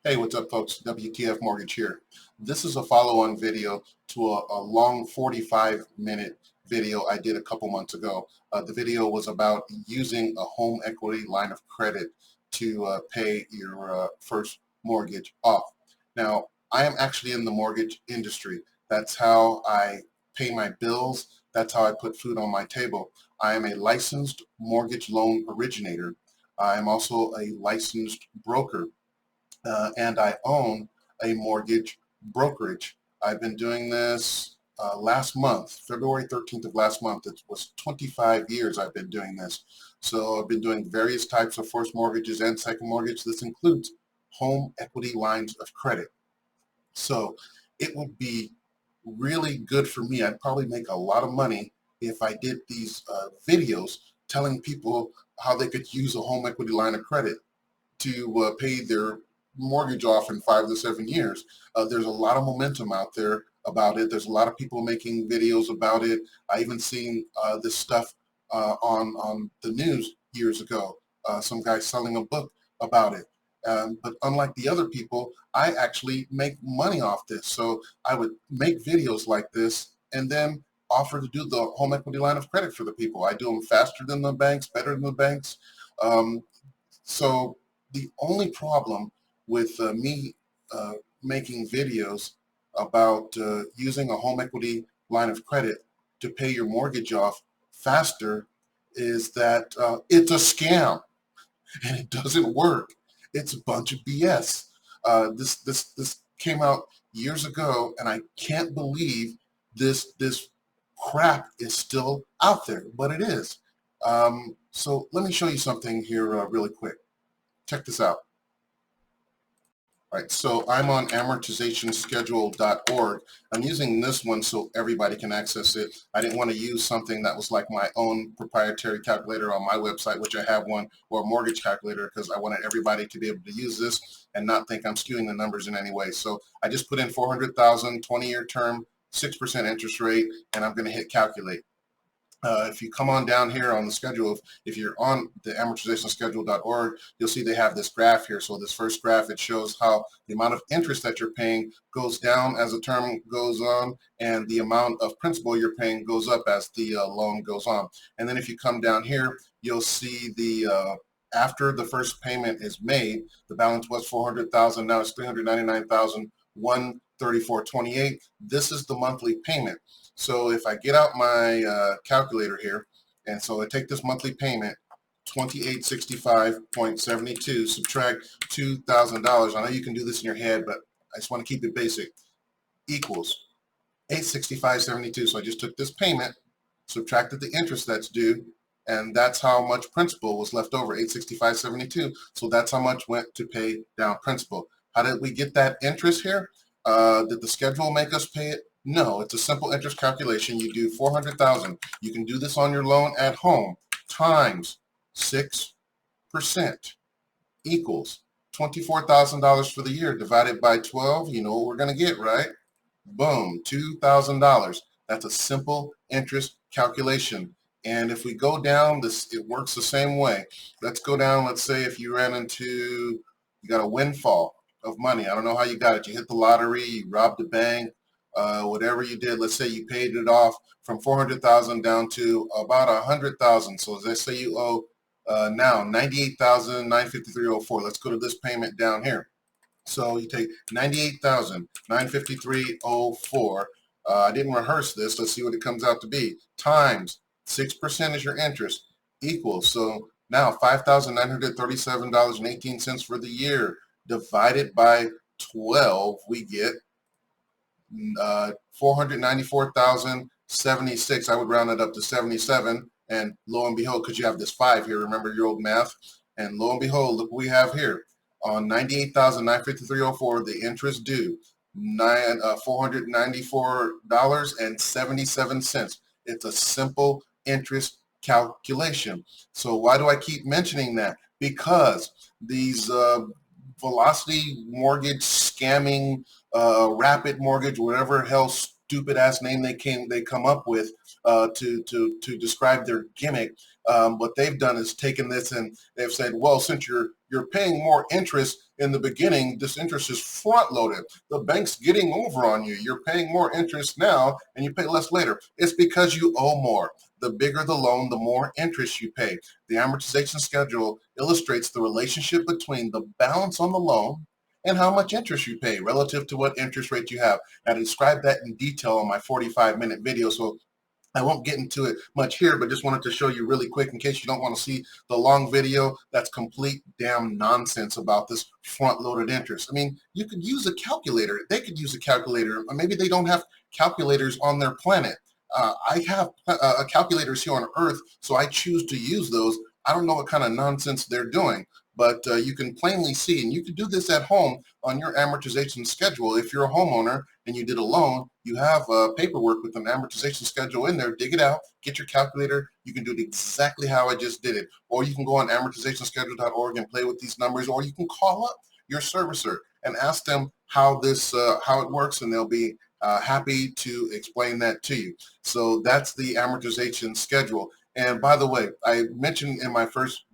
Hey, what's up, folks? WTF Mortgage here. This is a follow-on video to a long 45-minute video I did a couple months ago. The video was about using a home equity line of credit to pay your first mortgage off. Now, I am actually in the mortgage industry. That's how I pay my bills. That's how I put food on my table. I am a licensed mortgage loan originator. I am also a licensed broker. And I own a mortgage brokerage. I've been doing this last month, February 13th of last month. It was 25 years I've been doing this. So I've been doing various types of first mortgages and second mortgage. This includes home equity lines of credit. So it would be really good for me. I'd probably make a lot of money if I did these videos telling people how they could use a home equity line of credit to pay their mortgage off in 5 to 7 years. There's a lot of momentum out there about it. There's a lot of people making videos about it. I even seen this stuff on the news years ago. Some guy selling a book about it. But unlike the other people, I actually make money off this. So I would make videos like this and then offer to do the home equity line of credit for the people. I do them faster than the banks, better than the banks. So the only problem with me making videos about using a home equity line of credit to pay your mortgage off faster is that it's a scam and it doesn't work. It's a bunch of BS. This came out years ago, and I can't believe this crap is still out there, but it is. So let me show you something here really quick. Check this out. All right, so I'm on amortizationschedule.org. I'm using this one so everybody can access it. I didn't want to use something that was like my own proprietary calculator on my website, which I have one, or a mortgage calculator, because I wanted everybody to be able to use this and not think I'm skewing the numbers in any way. So I just put in 400,000, 20-year term, 6% interest rate, and I'm going to hit calculate. If you come on down here on the schedule, if you're on the amortizationschedule.org, you'll see they have this graph here. So this first graph, it shows how the amount of interest that you're paying goes down as the term goes on, and the amount of principal you're paying goes up as the loan goes on. And then if you come down here, you'll see the after the first payment is made, the balance was 400,000. Now it's 399,134.28. This is the monthly payment. So if I get out my calculator here, and so I take this monthly payment, $2,865.72, subtract $2,000. I know you can do this in your head, but I just want to keep it basic. Equals $865.72. So I just took this payment, subtracted the interest that's due, and that's how much principal was left over, $865.72. So that's how much went to pay down principal. How did we get that interest here? Did the schedule make us pay it? No, it's a simple interest calculation. You do 400,000. You can do this on your loan at home, times 6% equals $24,000 for the year divided by 12. You know what we're going to get, right? Boom, $2,000. That's a simple interest calculation. And if we go down, it works the same way. Let's go down. Let's say if you ran into, you got a windfall of money. I don't know how you got it. You hit the lottery, you robbed a bank, whatever you did. Let's say you paid it off from 400,000 down to about 100,000. So let's say you owe now 98,953.04. Let's go to this payment down here. So you take 98,953.04. I didn't rehearse this. Let's see what it comes out to be. Times 6% is your interest equals. So now $5,937.18 for the year divided by 12. We get 494,076. I would round it up to 77, and lo and behold, because you have this 5 here, remember your old math, and lo and behold, look what we have here on 98,953.04, the interest due $494.77. It's a simple interest calculation. So why do I keep mentioning that? Because these velocity mortgage scamming, rapid mortgage, whatever hell stupid ass name they come up with to describe their gimmick, what they've done is taken this and they've said, well, since you're paying more interest In the beginning, this interest is front loaded. The bank's getting over on you. You're paying more interest now and you pay less later. It's because you owe more. The bigger the loan, the more interest you pay. The amortization schedule illustrates the relationship between the balance on the loan and how much interest you pay relative to what interest rate you have. I described that in detail on my 45-minute video, so I won't get into it much here, but just wanted to show you really quick in case you don't want to see the long video. That's complete damn nonsense about this front-loaded interest. I mean, you could use a calculator. They could use a calculator. Or maybe they don't have calculators on their planet. I have calculators here on Earth, so I choose to use those. I don't know what kind of nonsense they're doing, but you can plainly see, and you can do this at home on your amortization schedule. If you're a homeowner and you did a loan, you have paperwork with an amortization schedule in there. Dig it out, get your calculator. You can do it exactly how I just did it. Or you can go on amortizationschedule.org and play with these numbers, or you can call up your servicer and ask them how it works, and they'll be happy to explain that to you. So that's the amortization schedule. And by the way, I mentioned in my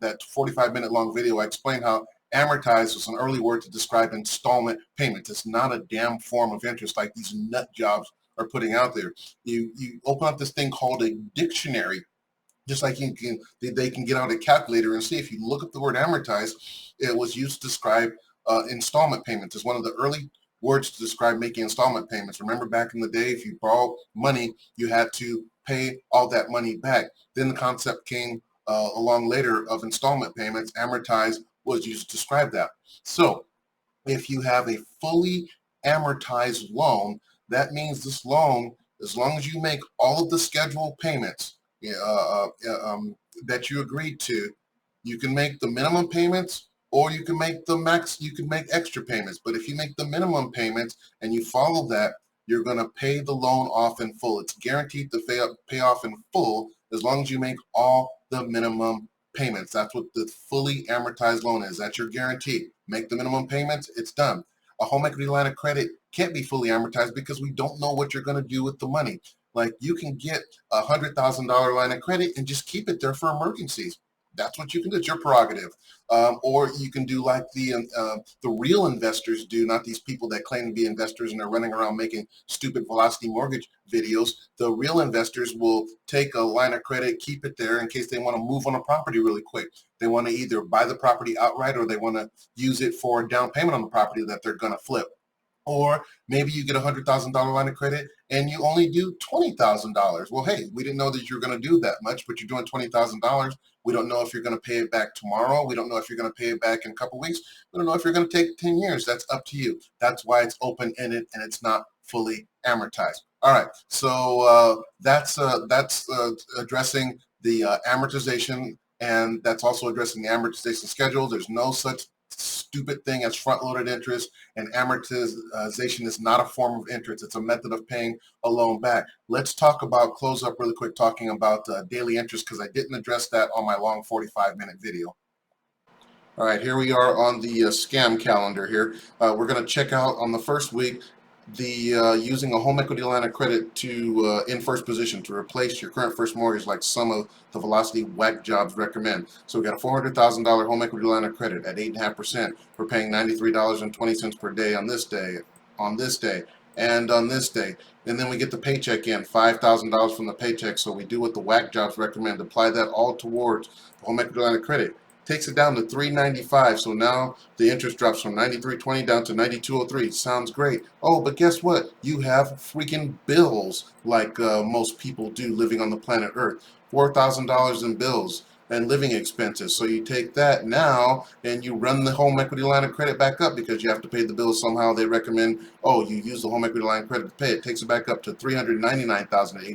that 45-minute long video, I explained how amortize was an early word to describe installment payments. It's not a damn form of interest like these nut jobs are putting out there. You open up this thing called a dictionary, just like they can get out a calculator and see. If you look up the word amortize, it was used to describe installment payments. It's one of the early words to describe making installment payments. Remember back in the day, if you borrowed money, you had to pay all that money back. Then the concept came along later of installment payments. Amortize was used to describe that. So if you have a fully amortized loan, that means this loan, as long as you make all of the scheduled payments that you agreed to, you can make the minimum payments, or you can make the max, you can make extra payments. But if you make the minimum payments and you follow that, you're going to pay the loan off in full. It's guaranteed to pay off in full as long as you make all the minimum payments. That's what the fully amortized loan is. That's your guarantee. Make the minimum payments, it's done. A home equity line of credit can't be fully amortized because we don't know what you're going to do with the money. Like, you can get a $100,000 line of credit and just keep it there for emergencies. That's what you can do. It's your prerogative. Or you can do like the real investors do, not these people that claim to be investors and are running around making stupid velocity mortgage videos. The real investors will take a line of credit, keep it there in case they want to move on a property really quick. They want to either buy the property outright, or they want to use it for a down payment on the property that they're going to flip. Or maybe you get a $100,000 line of credit and you only do $20,000. Well, hey, we didn't know that you're going to do that much, but you're doing $20,000. We don't know if you're going to pay it back tomorrow. We don't know if you're going to pay it back in a couple of weeks. We don't know if you're going to take 10 years. That's up to you. That's why it's open-ended and it's not fully amortized. All right, so that's addressing the amortization, and that's also addressing the amortization schedule. There's no such stupid thing as front-loaded interest, and amortization is not a form of interest. It's a method of paying a loan back. Let's talk about, close up really quick, talking about daily interest, because I didn't address that on my long 45-minute video. All right, here we are on the scam calendar here. We're going to check out on the first week the using a home equity line of credit to in first position to replace your current first mortgage, like some of the Velocity whack jobs recommend. So we got a $400,000 home equity line of credit at 8.5%. We're paying $93.20 per day on this day, on this day, and on this day. And then we get the paycheck in, $5,000 from the paycheck. So we do what the whack jobs recommend, apply that all towards the home equity line of credit. Takes it down to $395. So now the interest drops from $93.20 down to $92.03. Sounds great. Oh, but guess what? You have freaking bills, like most people do living on the planet Earth. $4,000 in bills and living expenses. So you take that now and you run the home equity line of credit back up, because you have to pay the bills somehow. They recommend, oh, you use the home equity line of credit to pay it. Takes it back up to $399,000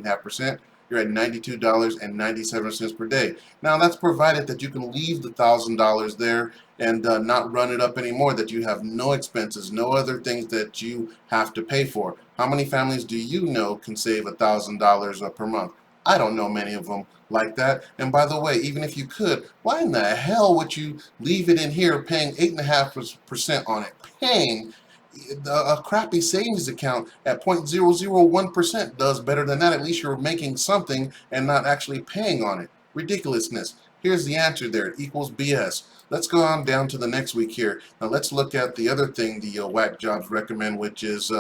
at 8.5%. You're at $92.97 per day. Now that's provided that you can leave the $1,000 there and not run it up anymore, that you have no expenses, no other things that you have to pay for. How many families do you know can save $1,000 per month? I don't know many of them like that. And by the way, even if you could, why in the hell would you leave it in here paying 8.5% on it? Paying a crappy savings account at 0.001% does better than that. At least you're making something and not actually paying on it. Ridiculousness. Here's the answer there. It equals BS. Let's go on down to the next week here. Now let's look at the other thing the whack jobs recommend, which is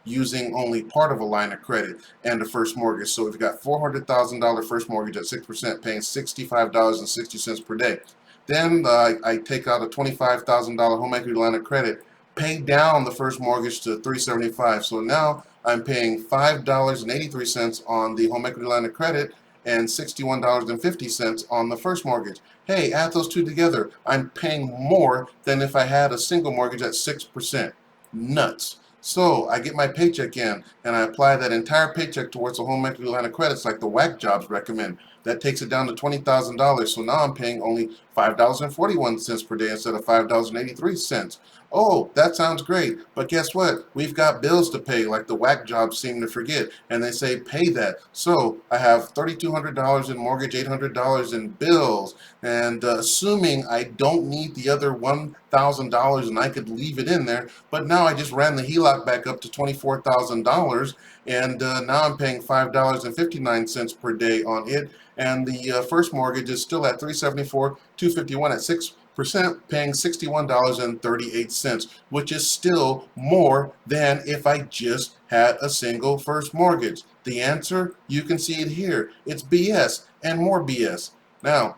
using only part of a line of credit and a first mortgage. So we've got $400,000 first mortgage at 6%, paying $65.60 per day. Then I take out a $25,000 home equity line of credit, pay down the first mortgage to $375. So now I'm paying $5.83 on the home equity line of credit and $61.50 on the first mortgage. Hey, add those two together. I'm paying more than if I had a single mortgage at 6%. Nuts. So I get my paycheck in and I apply that entire paycheck towards a home equity line of credits like the whack jobs recommend. That takes it down to $20,000. So now I'm paying only $5.41 per day instead of $5.83. Oh, that sounds great. But guess what? We've got bills to pay, like the whack jobs seem to forget. And they say pay that. So I have $3,200 in mortgage, $800 in bills. And assuming I don't need the other $1,000 and I could leave it in there. But now I just ran the HELOC back up to $24,000. And now I'm paying $5.59 per day on it. And the first mortgage is still at $374, $251 at 6%, paying $61.38, which is still more than if I just had a single first mortgage. The answer, you can see it here. It's BS and more BS. Now,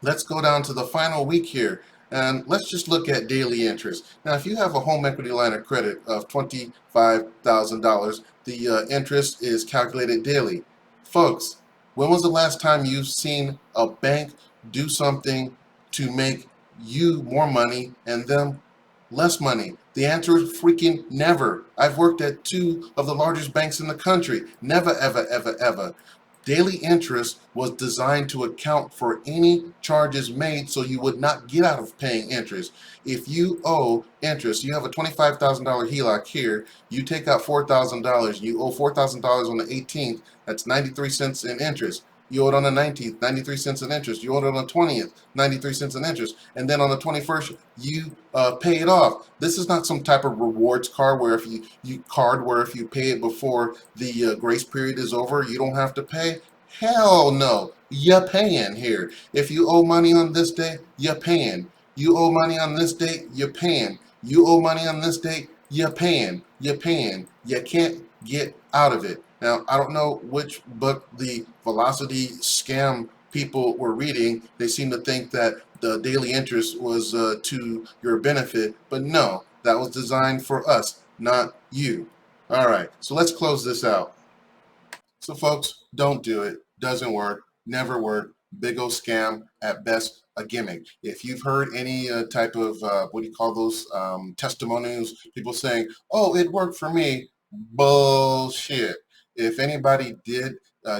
let's go down to the final week here. And let's just look at daily interest. Now, if you have a home equity line of credit of $25,000, the interest is calculated daily. Folks, when was the last time you've seen a bank do something to make you more money and them less money? The answer is freaking never. I've worked at two of the largest banks in the country. Never, ever, ever, ever. Daily interest was designed to account for any charges made so you would not get out of paying interest. If you owe interest, you have a $25,000 HELOC here, you take out $4,000, you owe $4,000 on the 18th, that's 93 cents in interest. You owe it on the 19th, 93 cents in interest. You owe it on the 20th, 93 cents in interest. And then on the 21st, you pay it off. This is not some type of rewards card where if you pay it before the grace period is over, you don't have to pay. Hell no. You're paying here. If you owe money on this day, you're paying. You owe money on this date, you're paying. You owe money on this date, you're paying. You're paying. You can't get out of it. Now, I don't know which book the Velocity scam people were reading. They seem to think that the daily interest was to your benefit, but no, that was designed for us, not you. All right, so let's close this out. So folks, don't do it. Doesn't work. Never work. Big old scam. At best, a gimmick. If you've heard any type of, what do you call those, testimonials, people saying, oh, it worked for me, bullshit. If anybody did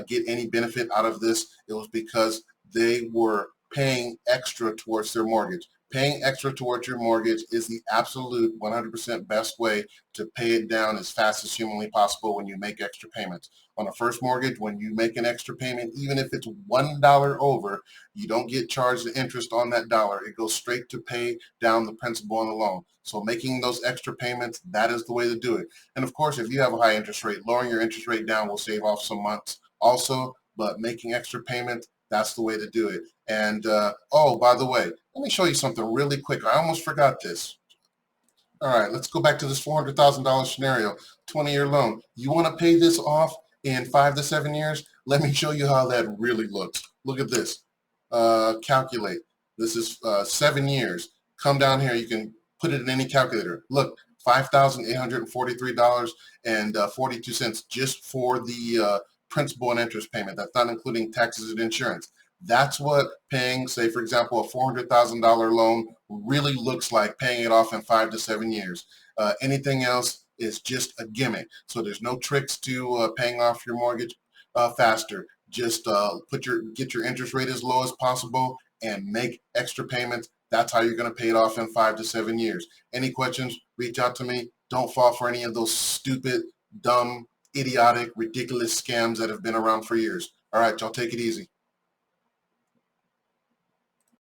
get any benefit out of this, it was because they were paying extra towards their mortgage. Paying extra towards your mortgage is the absolute 100% best way to pay it down as fast as humanly possible when you make extra payments. On a first mortgage, when you make an extra payment, even if it's $1 over, you don't get charged the interest on that dollar. It goes straight to pay down the principal on the loan. So making those extra payments, that is the way to do it. And of course, if you have a high interest rate, lowering your interest rate down will save off some months also, but making extra payments, that's the way to do it. And oh, by the way, let me show you something really quick. I almost forgot this. All right, let's go back to this $400,000 scenario, 20-year loan. You want to pay this off in 5 to 7 years? Let me show you how that really looks. Look at this. Calculate. This is 7 years. Come down here. You can put it in any calculator. Look, $5,843.42 just for the principal and interest payment. That's not including taxes and insurance. That's what paying, say, for example, a $400,000 loan really looks like, paying it off in 5 to 7 years. Anything else is just a gimmick. So there's no tricks to paying off your mortgage faster. Just get your interest rate as low as possible and make extra payments. That's how you're going to pay it off in 5 to 7 years. Any questions, reach out to me. Don't fall for any of those stupid, dumb, idiotic, ridiculous scams that have been around for years. All right, y'all take it easy.